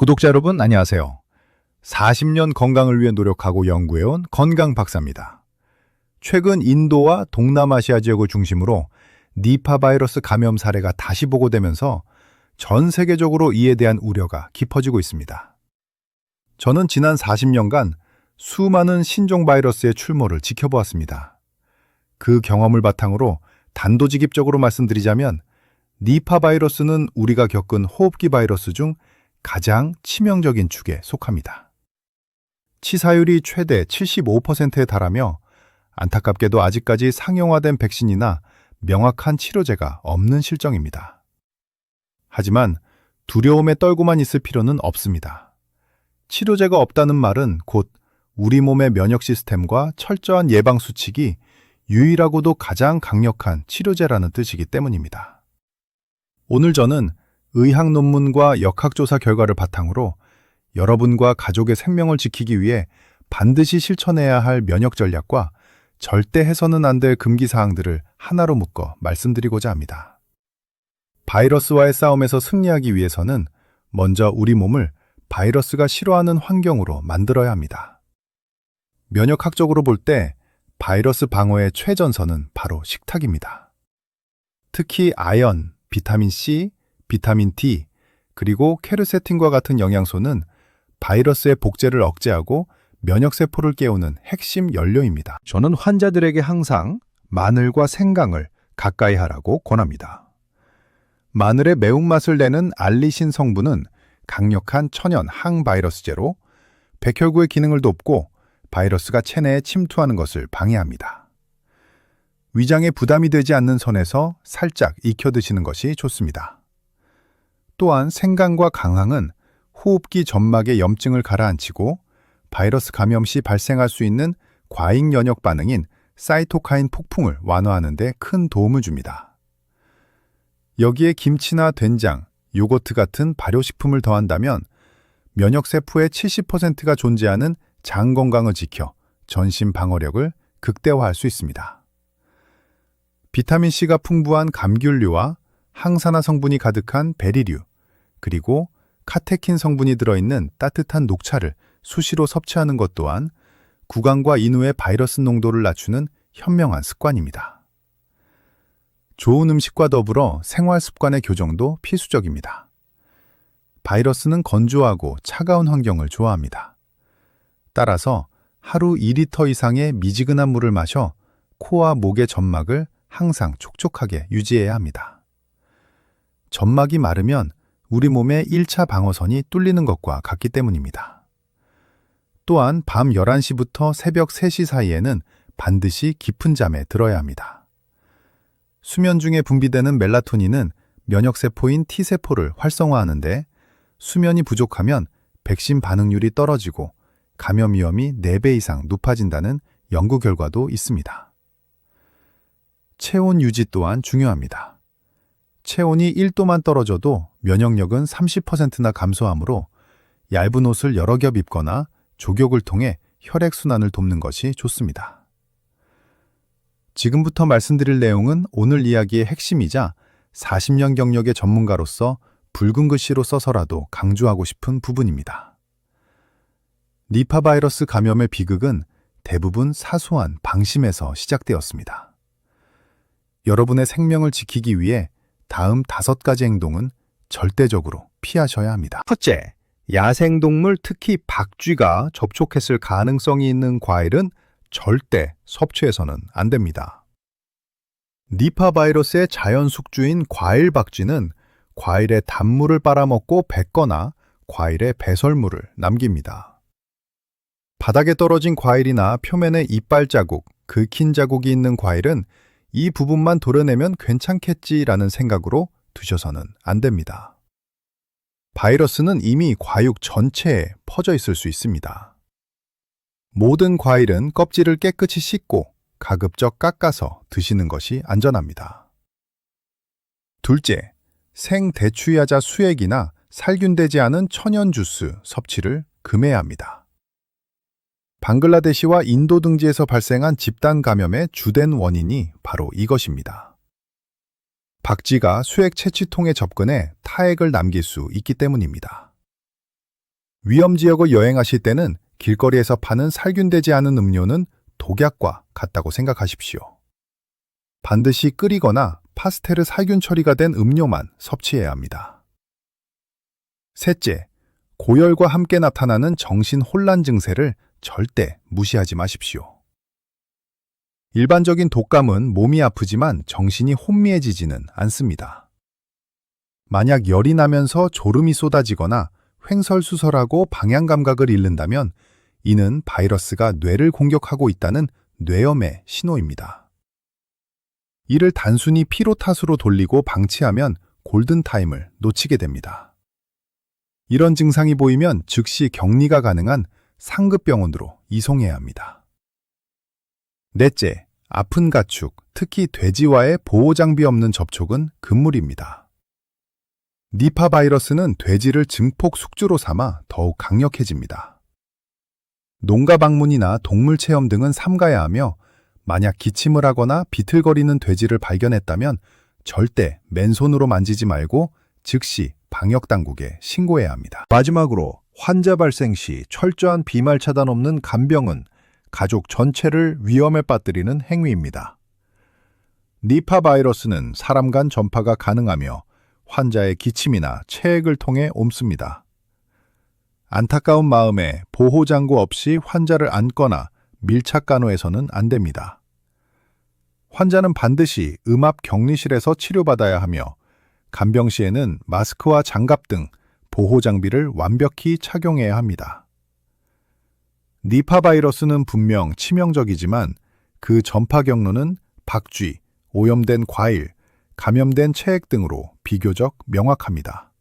구독자 여러분 안녕하세요. 40년 건강을 위해 노력하고 연구해온 건강 박사입니다. 최근 인도와 동남아시아 지역을 중심으로 니파 바이러스 감염 사례가 다시 보고되면서 전 세계적으로 이에 대한 우려가 깊어지고 있습니다. 저는 지난 40년간 수많은 신종 바이러스의 출몰을 지켜보았습니다. 그 경험을 바탕으로 단도직입적으로 말씀드리자면 니파 바이러스는 우리가 겪은 호흡기 바이러스 중 가장 치명적인 축에 속합니다. 치사율이 최대 75%에 달하며 안타깝게도 아직까지 상용화된 백신이나 명확한 치료제가 없는 실정입니다. 하지만 두려움에 떨고만 있을 필요는 없습니다. 치료제가 없다는 말은 곧 우리 몸의 면역 시스템과 철저한 예방 수칙이 유일하고도 가장 강력한 치료제라는 뜻이기 때문입니다. 오늘 저는 의학 논문과 역학조사 결과를 바탕으로 여러분과 가족의 생명을 지키기 위해 반드시 실천해야 할 면역 전략과 절대 해서는 안 될 금기 사항들을 하나로 묶어 말씀드리고자 합니다. 바이러스와의 싸움에서 승리하기 위해서는 먼저 우리 몸을 바이러스가 싫어하는 환경으로 만들어야 합니다. 면역학적으로 볼 때 바이러스 방어의 최전선은 바로 식탁입니다. 특히 아연, 비타민 C, 비타민 D, 그리고 케르세틴과 같은 영양소는 바이러스의 복제를 억제하고 면역세포를 깨우는 핵심 연료입니다. 저는 환자들에게 항상 마늘과 생강을 가까이 하라고 권합니다. 마늘의 매운맛을 내는 알리신 성분은 강력한 천연 항바이러스제로 백혈구의 기능을 돕고 바이러스가 체내에 침투하는 것을 방해합니다. 위장에 부담이 되지 않는 선에서 살짝 익혀 드시는 것이 좋습니다. 또한 생강과 강황은 호흡기 점막의 염증을 가라앉히고 바이러스 감염 시 발생할 수 있는 과잉 연역 반응인 사이토카인 폭풍을 완화하는 데 큰 도움을 줍니다. 여기에 김치나 된장, 요거트 같은 발효식품을 더한다면 면역세포의 70%가 존재하는 장 건강을 지켜 전신 방어력을 극대화할 수 있습니다. 비타민C가 풍부한 감귤류와 항산화 성분이 가득한 베리류, 그리고 카테킨 성분이 들어있는 따뜻한 녹차를 수시로 섭취하는 것 또한 구강과 인후의 바이러스 농도를 낮추는 현명한 습관입니다. 좋은 음식과 더불어 생활 습관의 교정도 필수적입니다. 바이러스는 건조하고 차가운 환경을 좋아합니다. 따라서 하루 2리터 이상의 미지근한 물을 마셔 코와 목의 점막을 항상 촉촉하게 유지해야 합니다. 점막이 마르면 우리 몸의 1차 방어선이 뚫리는 것과 같기 때문입니다. 또한 밤 11시부터 새벽 3시 사이에는 반드시 깊은 잠에 들어야 합니다. 수면 중에 분비되는 멜라토닌은 면역세포인 T세포를 활성화하는데 수면이 부족하면 백신 반응률이 떨어지고 감염 위험이 4배 이상 높아진다는 연구 결과도 있습니다. 체온 유지 또한 중요합니다. 체온이 1도만 떨어져도 면역력은 30%나 감소하므로 얇은 옷을 여러 겹 입거나 족욕을 통해 혈액순환을 돕는 것이 좋습니다. 지금부터 말씀드릴 내용은 오늘 이야기의 핵심이자 40년 경력의 전문가로서 붉은 글씨로 써서라도 강조하고 싶은 부분입니다. 니파 바이러스 감염의 비극은 대부분 사소한 방심에서 시작되었습니다. 여러분의 생명을 지키기 위해 다음 5가지 행동은 절대적으로 피하셔야 합니다. 첫째, 야생동물 특히 박쥐가 접촉했을 가능성이 있는 과일은 절대 섭취해서는 안 됩니다. 니파 바이러스의 자연 숙주인 과일 박쥐는 과일의 단물을 빨아먹고 뱉거나 과일의 배설물을 남깁니다. 바닥에 떨어진 과일이나 표면에 이빨 자국, 긁힌 자국이 있는 과일은 이 부분만 도려내면 괜찮겠지라는 생각으로 두셔서는 안 됩니다. 바이러스는 이미 과육 전체에 퍼져 있을 수 있습니다. 모든 과일은 껍질을 깨끗이 씻고 가급적 깎아서 드시는 것이 안전합니다. 둘째, 생대추야자 수액이나 살균되지 않은 천연 주스 섭취를 금해야 합니다. 방글라데시와 인도 등지에서 발생한 집단 감염의 주된 원인이 바로 이것입니다. 박쥐가 수액 채취통에 접근해 타액을 남길 수 있기 때문입니다. 위험지역을 여행하실 때는 길거리에서 파는 살균되지 않은 음료는 독약과 같다고 생각하십시오. 반드시 끓이거나 파스텔을 살균 처리가 된 음료만 섭취해야 합니다. 셋째, 고열과 함께 나타나는 정신 혼란 증세를 절대 무시하지 마십시오. 일반적인 독감은 몸이 아프지만 정신이 혼미해지지는 않습니다. 만약 열이 나면서 졸음이 쏟아지거나 횡설수설하고 방향 감각을 잃는다면 이는 바이러스가 뇌를 공격하고 있다는 뇌염의 신호입니다. 이를 단순히 피로 탓으로 돌리고 방치하면 골든타임을 놓치게 됩니다. 이런 증상이 보이면 즉시 격리가 가능한 상급병원으로 이송해야 합니다. 넷째, 아픈 가축, 특히 돼지와의 보호장비 없는 접촉은 금물입니다. 니파 바이러스는 돼지를 증폭 숙주로 삼아 더욱 강력해집니다. 농가 방문이나 동물 체험 등은 삼가야 하며 만약 기침을 하거나 비틀거리는 돼지를 발견했다면 절대 맨손으로 만지지 말고 즉시 방역당국에 신고해야 합니다. 마지막으로 환자 발생 시 철저한 비말 차단 없는 간병은 가족 전체를 위험에 빠뜨리는 행위입니다. 니파 바이러스는 사람 간 전파가 가능하며 환자의 기침이나 체액을 통해 옮습니다. 안타까운 마음에 보호장구 없이 환자를 안거나 밀착 간호해서는 안 됩니다. 환자는 반드시 음압 격리실에서 치료받아야 하며 간병 시에는 마스크와 장갑 등 보호 장비를 완벽히 착용해야 합니다. 니파 바이러스는 분명 치명적이지만 그 전파 경로는 박쥐, 오염된 과일, 감염된 체액 등으로 비교적 명확합니다.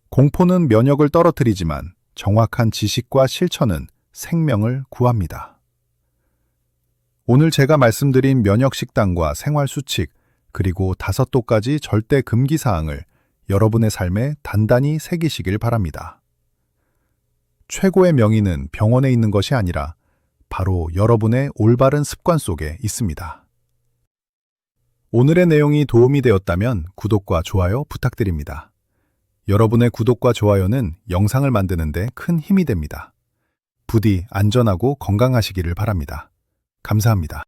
공포는 면역을 떨어뜨리지만 정확한 지식과 실천은 생명을 구합니다. 오늘 제가 말씀드린 면역 식단과 생활 수칙, 그리고 5가지 절대 금기 사항을 여러분의 삶에 단단히 새기시길 바랍니다. 최고의 명의는 병원에 있는 것이 아니라 바로 여러분의 올바른 습관 속에 있습니다. 오늘의 내용이 도움이 되었다면 구독과 좋아요 부탁드립니다. 여러분의 구독과 좋아요는 영상을 만드는 데 큰 힘이 됩니다. 부디 안전하고 건강하시기를 바랍니다. 감사합니다.